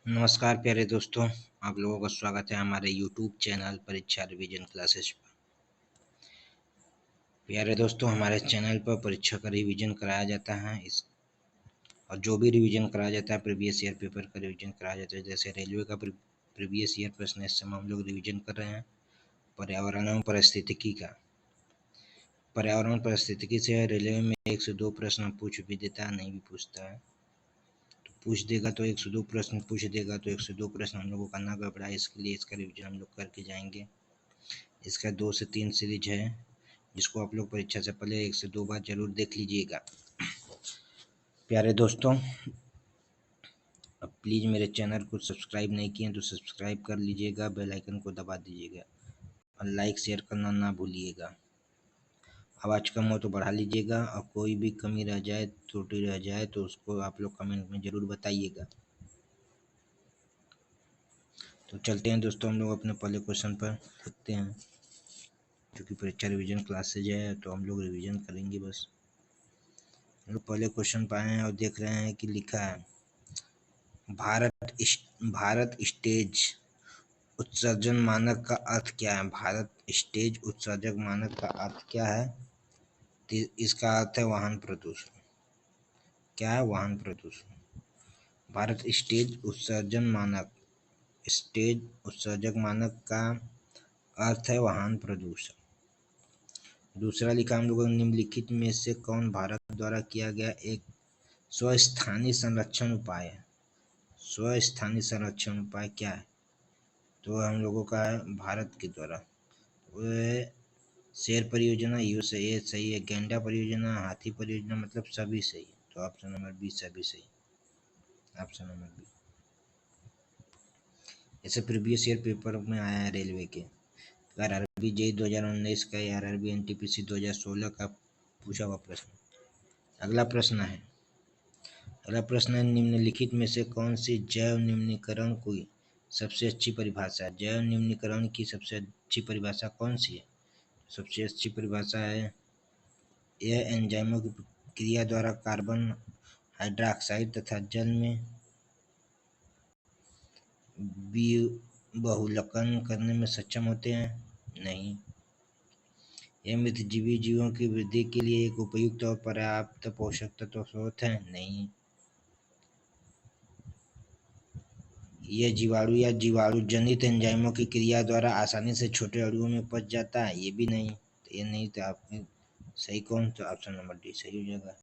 नमस्कार प्यारे दोस्तों, आप लोगों का स्वागत है हमारे यूट्यूब चैनल परीक्षा रिवीजन क्लासेस पर। प्यारे दोस्तों, हमारे चैनल पर परीक्षा का रिवीजन कराया जाता है और जो भी रिवीजन कराया जाता है प्रीवियस ईयर पेपर का रिवीजन कराया जाता है। जैसे रेलवे का प्रीवियस ईयर प्रश्न इस समय हम लोग रिवीजन कर रहे हैं। पर्यावरण एवं पारिस्थितिकी का पर्यावरण पारिस्थितिकी से रेलवे में 1 से 2 प्रश्न पूछ भी देता है, नहीं भी पूछता है। पूछ देगा तो 1 से 2 प्रश्न पूछ देगा तो 1 से 2 प्रश्न हम लोग को करना पड़ा है। इसके लिए इसका रिवीजन हम लोग करके जाएंगे। इसका 2 से 3 सीरीज है, जिसको आप लोग परीक्षा से पहले 1 से 2 बार जरूर देख लीजिएगा। प्यारे दोस्तों, अब प्लीज़ मेरे चैनल को सब्सक्राइब नहीं किए तो सब्सक्राइब कर लीजिएगा, बेल आइकन को दबा दीजिएगा और लाइक शेयर करना ना भूलिएगा। आवाज़ कम हो तो बढ़ा लीजिएगा और कोई भी कमी रह जाए, त्रुटि रह जाए तो उसको आप लोग कमेंट में ज़रूर बताइएगा। तो चलते हैं दोस्तों, हम लोग अपने पहले क्वेश्चन पर देखते हैं। क्योंकि परीक्षा रिवीजन क्लासेज है तो हम लोग रिवीजन करेंगे बस। हम लोग पहले क्वेश्चन पाए हैं और देख रहे हैं कि लिखा है भारत स्टेज उत्सर्जन मानक का अर्थ क्या है। भारत स्टेज उत्सर्जक मानक का अर्थ क्या है? इसका अर्थ है वाहन प्रदूषण। क्या है? वाहन प्रदूषण। भारत स्टेज उत्सर्जन मानक, स्टेज उत्सर्जक मानक का अर्थ है वाहन प्रदूषण। दूसरा लिखा हम लोगों ने, निम्नलिखित में से कौन भारत द्वारा किया गया एक स्वस्थानीय संरक्षण उपाय है? स्वस्थानीय संरक्षण उपाय क्या है? तो हम लोगों का है भारत के द्वारा वह शेर परियोजना, ये सही है। गेंडा परियोजना, हाथी परियोजना, मतलब सभी सही है। तो ऑप्शन नंबर बी सभी सही। Option number B. ऐसे प्रीवियस ईयर पेपर में आया है रेलवे के, आरआरबी जेई 2019 का या आरआरबी एनटीपीसी 2016 का पूछा हुआ प्रश्न। अगला प्रश्न है निम्नलिखित में से कौन सी जैव निम्नीकरण की सबसे अच्छी परिभाषा है? जैव निम्नीकरण की सबसे अच्छी परिभाषा कौन सी है? सबसे अच्छी परिभाषा है यह एंजाइमों की क्रिया द्वारा कार्बन हाइड्रोक्साइड तथा जल में बहुलकन करने में सक्षम होते हैं। नहीं। यह मृतजीवी जीवों की वृद्धि के लिए एक उपयुक्त और पर्याप्त पोषक तत्व स्रोत है। नहीं। यह जीवाणु या जीवाणु जनित एंजाइमों की क्रिया द्वारा आसानी से छोटे अणुओं में पच जाता है। ये भी नहीं। तो ये नहीं, तो आपने सही कौन? तो ऑप्शन नंबर डी सही हो जाएगा।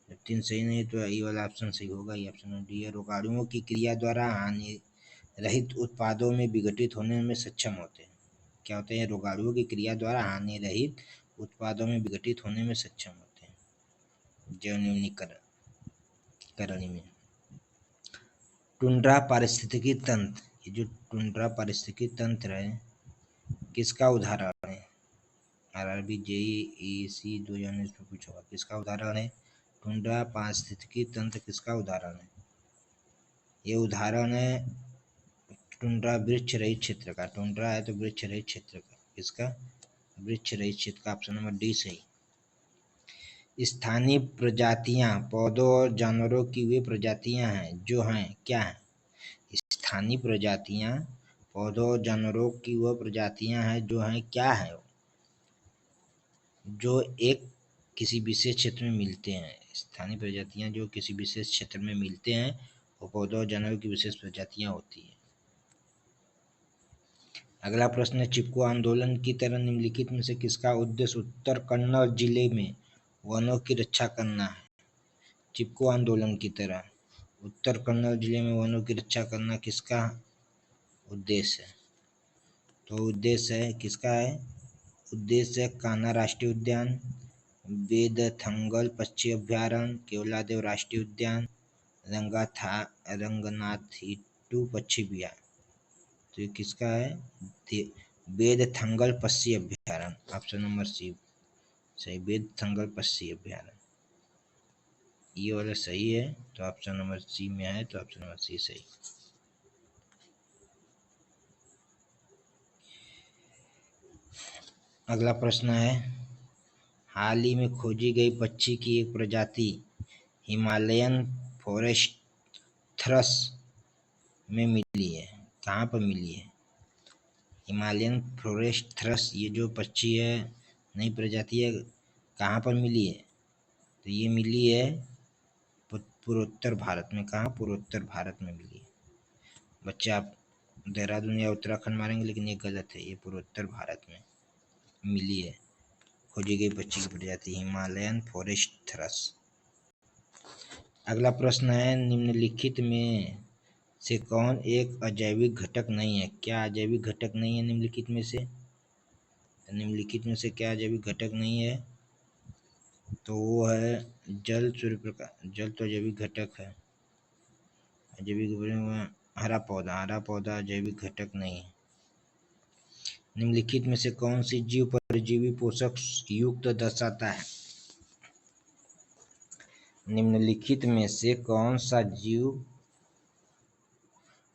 जब 3 सही नहीं तो ये वाला ऑप्शन सही होगा। ये ऑप्शन नंबर डी है। रोगाणुओं की क्रिया द्वारा हानि रहित उत्पादों में विघटित होने में सक्षम होते हैं। क्या होते हैं? रोगाणुओं की क्रिया द्वारा हानि रहित उत्पादों में विघटित होने में सक्षम होते हैं जैव निम्नीकरण में। टुंड्रा पारिस्थितिकी तंत्र, ये जो टुंड्रा पारिस्थितिकी तंत्र है किसका उदाहरण है? आरआरबी जेईई 2019 में पूछा हुआ, किसका उदाहरण है? टुंड्रा पारिस्थितिकी तंत्र किसका उदाहरण है? ये उदाहरण है टुंड्रा वृक्ष रहित क्षेत्र का। टुंड्रा है तो वृक्ष रहित क्षेत्र का। किसका? वृक्ष रहित क्षेत्र का। ऑप्शन नंबर डी सही। स्थानीय प्रजातियां पौधों और जानवरों की वे प्रजातियां हैं जो हैं क्या है? स्थानीय प्रजातियां पौधों और जानवरों की वह प्रजातियां हैं जो हैं क्या है? जो एक किसी विशेष क्षेत्र में मिलते हैं। स्थानीय प्रजातियां जो किसी विशेष क्षेत्र में मिलते हैं वो पौधों और जानवरों की विशेष प्रजातियां होती हैं। अगला प्रश्न है, चिपको आंदोलन की तरह निम्नलिखित में से किसका उद्देश्य उत्तर कन्नड़ जिले में वनों की रक्षा करना है? चिपको आंदोलन की तरह उत्तर कन्नड़ जिले में वनों की रक्षा करना किसका उद्देश्य है? तो उद्देश्य है किसका है? उद्देश्य है कान्हा राष्ट्रीय उद्यान, वेदथंगल पक्षी अभ्यारण्य, केवलादेव राष्ट्रीय उद्यान, रंगनाथिट्टू पक्षी अभ्यारण्य। तो ये किसका है? वेदथंगल पक्षी अभ्यारण्य। ऑप्शन नंबर सी सही, वेदथंगल पक्षी अभ्यारण्य। ये वाला सही है तो ऑप्शन नंबर सी में है, तो ऑप्शन नंबर सी सही। अगला प्रश्न है, हाल ही में खोजी गई पक्षी की एक प्रजाति हिमालयन फॉरेस्ट थ्रस में मिली है। कहाँ पर मिली है? हिमालयन फॉरेस्ट थ्रस, ये जो पक्षी है, नई प्रजाति है, कहाँ पर मिली है? तो ये मिली है पूर्वोत्तर भारत में। कहाँ? पूर्वोत्तर भारत में मिली है। बच्चे आप देहरादून या उत्तराखंड मारेंगे, लेकिन ये गलत है, ये पूर्वोत्तर भारत में मिली है खोजी गई पक्षी की प्रजाति हिमालयन फॉरेस्ट थ्रस। अगला प्रश्न है, निम्नलिखित में से कौन एक अजैविक घटक नहीं है? क्या अजैविक घटक नहीं है निम्नलिखित में से? निम्नलिखित में से क्या अजैविक घटक नहीं है? तो वो है जल, सूर्य प्रकाश। जल तो अजैविक घटक है। अजैविक हरा पौधा, हरा पौधा अजैविक घटक नहीं है। निम्नलिखित में से कौन सी जीव परजीवी पोषक युक्त दर्शाता है? निम्नलिखित में से कौन सा जीव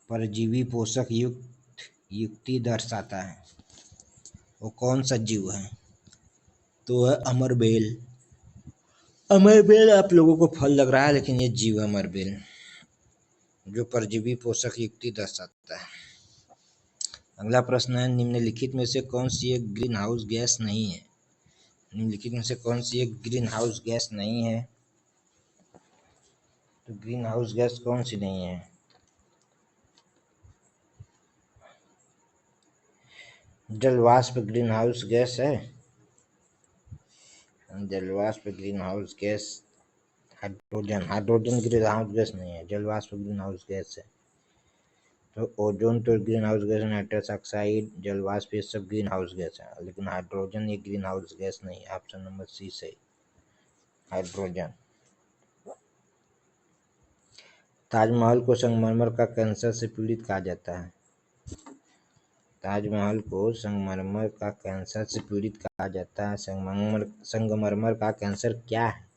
परजीवी पोषक युक्ति दर्शाता है? वो कौन सा जीव है? तो है अमरबेल। अमरबेल आप लोगों को फल लग रहा है, लेकिन ये जीव है अमरबेल, जो परजीवी पोषक युक्ति दर्शाता है। अगला प्रश्न है, निम्नलिखित में से कौन सी एक ग्रीन हाउस गैस नहीं है? निम्नलिखित में से कौन सी एक ग्रीन हाउस गैस नहीं है? तो ग्रीन हाउस गैस कौन सी नहीं है? जलवाष्प ग्रीन हाउस गैस है। जलवाष्प green house gas hydrogen, hydrogen green house gas नहीं है, जलवाष्प ग्रीन हाउस गैस है। तो ओजोन तो green house gas, nitrous oxide, जलवाष्प, ये सब ग्रीन हाउस गैस है, लेकिन हाइड्रोजन ये ग्रीन हाउस गैस नहीं है। ऑप्शन नंबर सी सही, हाइड्रोजन। ताजमहल को संगमरमर का कैंसर से पीड़ित कहा जाता है। ताजमहल को संगमरमर का कैंसर से पीड़ित कहा जाता है। संगमरमर का कैंसर क्या है?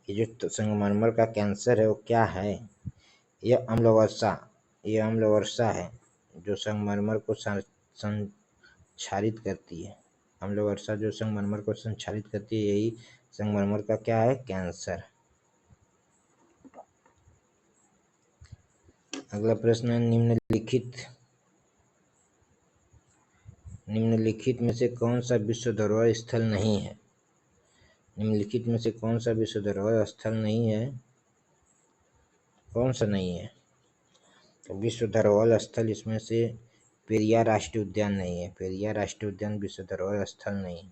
ये जो संगमरमर का कैंसर है वो क्या है? यह अम्लवर्षा, ये अम्लवर्षा है जो संगमरमर को संक्षारित करती है। अम्लवर्षा जो संगमरमर को संक्षारित करती है, यही संगमरमर का क्या है? कैंसर। अगला प्रश्न है, निम्नलिखित में से कौन सा विश्व धरोहर स्थल नहीं है? निम्नलिखित में से कौन सा विश्व धरोहर स्थल नहीं है? कौन सा नहीं है? तो विश्व धरोहर स्थल इसमें से पेरियार राष्ट्रीय उद्यान नहीं है। पेरियार राष्ट्रीय उद्यान विश्व धरोहर स्थल नहीं,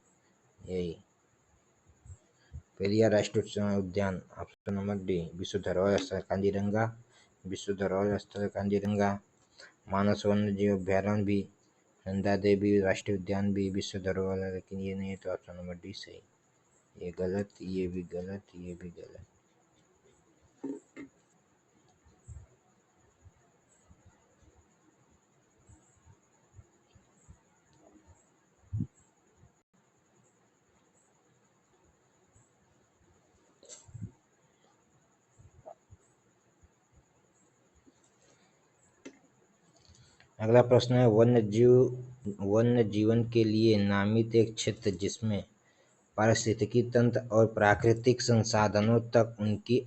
यही पेरियार राष्ट्रीय उद्यान। ऑप्शन नंबर डी, विश्व धरोहर स्थल काजीरंगा, विश्व धरोहर स्थल काजीरंगा। मानस वन्य जीव अभ्यारण्य भी, नंदा देवी राष्ट्रीय उद्यान भी विश्व धरोहर है, लेकिन ये नहीं है। तो ऑप्शन नंबर डी सही। ये गलत, ये भी गलत, ये भी गलत। अगला प्रश्न है, वन्य जीवन के लिए नामित एक क्षेत्र जिसमें पारिस्थितिकी तंत्र और प्राकृतिक संसाधनों तक उनकी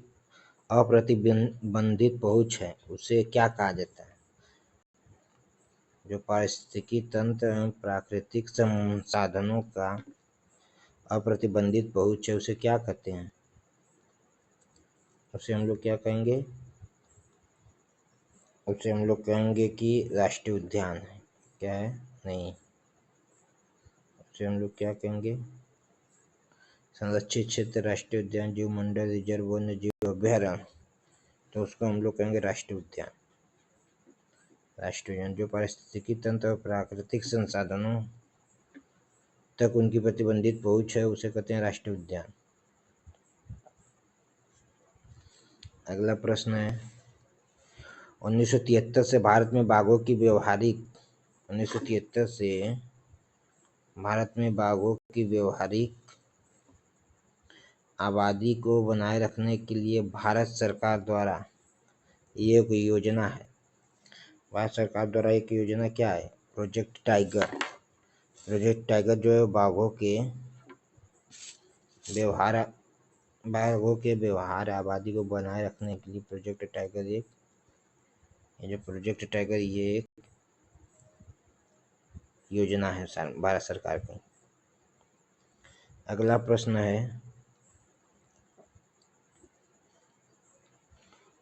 अप्रतिबंधित पहुंच है, उसे क्या कहा जाता है? जो पारिस्थितिकी तंत्र एवं प्राकृतिक संसाधनों का अप्रतिबंधित पहुंच है, उसे क्या कहते हैं? उसे हम लोग क्या कहेंगे? उसे हम लोग कहेंगे कि राष्ट्रीय उद्यान है। क्या है? नहीं, उसे हम लोग क्या कहेंगे? संरक्षित क्षेत्र, राष्ट्रीय उद्यान, जीव मंडल, रिजर्व, वन्य जीव अभ्यारण्य। तो उसको हम लोग कहेंगे राष्ट्रीय उद्यान। राष्ट्रीय उद्यान जो पारिस्थितिकी तंत्र और प्राकृतिक संसाधनों तक उनकी प्रतिबंधित पहुंच है, उसे कहते हैं राष्ट्रीय उद्यान। अगला प्रश्न है, 1973 से भारत में बाघों की व्यावहारिक आबादी को बनाए रखने के लिए भारत सरकार द्वारा ये एक योजना है। भारत सरकार द्वारा एक योजना क्या है? Project tiger. प्रोजेक्ट टाइगर जो है बाघों के व्यवहार आबादी को बनाए रखने के लिए प्रोजेक्ट टाइगर एक ये जो प्रोजेक्ट टाइगर ये एक योजना है भारत सरकार की। अगला प्रश्न है,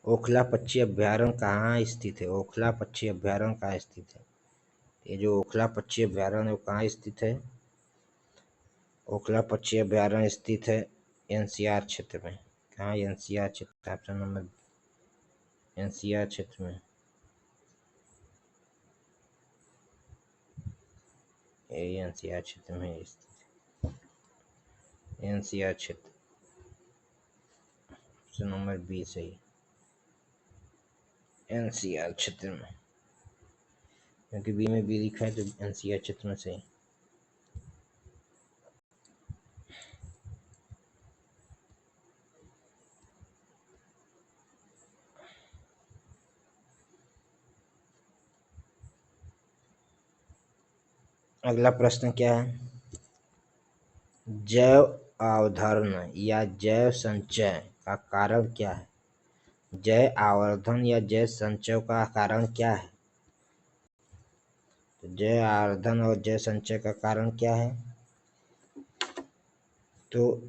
ओखला पक्षी अभ्यारण्य कहाँ स्थित है? ओखला पक्षी अभ्यारण्य कहाँ स्थित है? ये जो ओखला पक्षी अभ्यारण्य वो कहाँ स्थित है? ओखला पक्षी अभ्यारण्य स्थित है एनसीआर क्षेत्र में। कहाँ? एनसीआर क्षेत्र, ऑप्शन नंबर एनसीआर क्षेत्र में। ये एनसीआर क्षेत्र में स्थित है। एनसीआर क्षेत्र, ऑप्शन नंबर बी सही, एनसीआर क्षेत्र में, क्योंकि बी में बी लिखा है तो एनसीआर क्षेत्र में सही। अगला प्रश्न क्या है? जैव अवधारण या जैव संचय का कारण क्या है? जैव आवर्धन या जैव संचय का कारण क्या है? तो जैव आवर्धन और जैव संचय का कारण क्या है? तो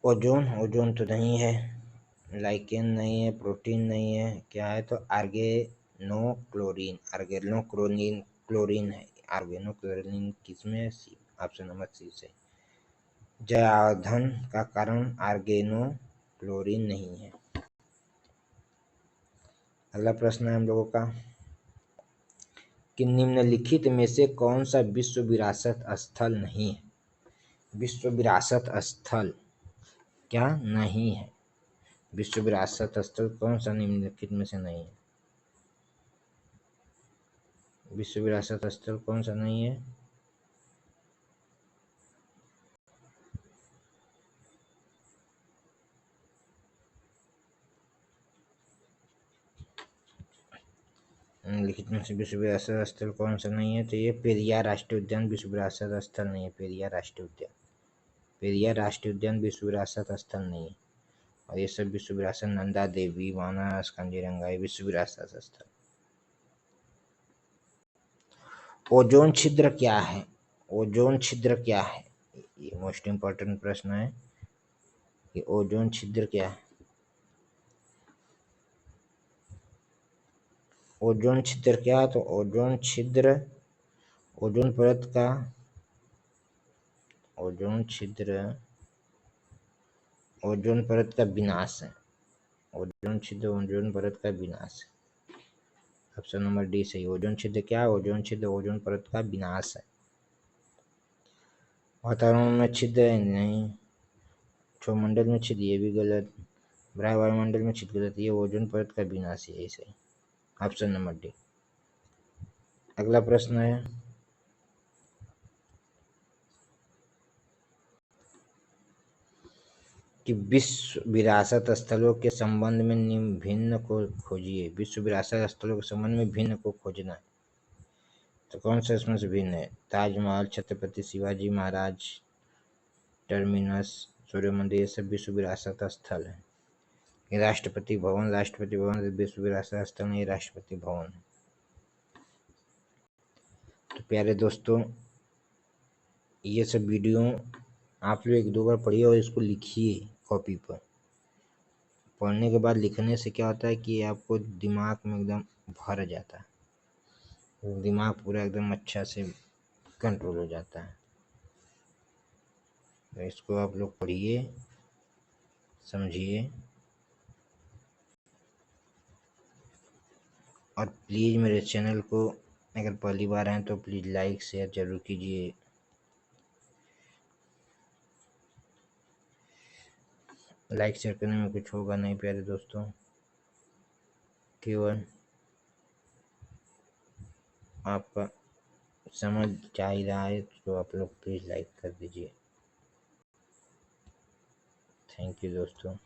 ओजोन तो नहीं है, लाइकेन नहीं है, प्रोटीन नहीं है, क्या है? तो आर्गेनोक्लोरीन है। आर्गेनोक्लोरीन किसमें? सी, ऑप्शन नंबर सी से। जैव आवर्धन का कारण आर्गेनोक्लोरीन नहीं है। अगला प्रश्न है हम लोगों का कि निम्नलिखित में से कौन सा विश्व विरासत स्थल नहीं है? विश्व विरासत स्थल क्या नहीं है? विश्व विरासत स्थल कौन सा निम्नलिखित में से नहीं है? विश्व विरासत स्थल कौन सा नहीं है? निम्नलिखित में से विश्व विरासत स्थल कौन सा नहीं है? तो ये पेरियार राष्ट्रीय उद्यान विश्व विरासत स्थल नहीं है। पेरियार राष्ट्रीय उद्यान, पेरियार राष्ट्रीय उद्यान विश्व विरासत स्थल नहीं है। और ये सब विश्व विरासत, नंदा देवी, मानस, कांजीरंगा, ये विश्व विरासत स्थल। ओजोन छिद्र क्या है? ओजोन छिद्र क्या है? ये मोस्ट इंपॉर्टेंट प्रश्न है कि ओजोन छिद्र क्या है? ओजोन छिद्र क्या है? तो ओजोन छिद्र, ओजोन परत का, ओजोन छिद्र ओजोन परत का विनाश है। ओजोन छिद्र ओजोन परत का विनाश है। ऑप्शन नंबर डी सही। ओजोन छिद्र क्या है? ओजोन छिद्र ओजोन परत का विनाश है। वातावरण में छिद्र नहीं, क्षोमंडल में छिद्र, ये भी गलत। वायुमंडल में छिद्र गलत, ये ओजोन परत का विनाश है, सही। Option number D. अगला प्रश्न है कि विश्व विरासत स्थलों के संबंध में निम्न भिन्न को खोजिए। विश्व विरासत स्थलों के संबंध में भिन्न को खोजना है, तो कौन सा इसमें से भिन्न है? ताजमहल, छत्रपति शिवाजी महाराज टर्मिनस, सूर्य मंदिर, ये सब विश्व विरासत स्थल है। ये राष्ट्रपति भवन विश्व विरासत स्थल नहीं, राष्ट्रपति भवन है। तो प्यारे दोस्तों, ये सब वीडियो आप लोग एक दो बार पढ़िए और इसको लिखिए कॉपी पर। पढ़ने के बाद लिखने से क्या होता है कि आपको दिमाग में एकदम भर जाता है, दिमाग पूरा एकदम अच्छा से कंट्रोल हो जाता है। तो इसको आप लोग पढ़िए, समझिए, और प्लीज़ मेरे चैनल को अगर पहली बार आए तो प्लीज़ लाइक शेयर ज़रूर कीजिए। लाइक शेयर करने में कुछ होगा नहीं प्यारे दोस्तों, केवल आपका समझ जा ही रहा है, तो आप लोग प्लीज़ लाइक कर दीजिए। थैंक यू दोस्तों।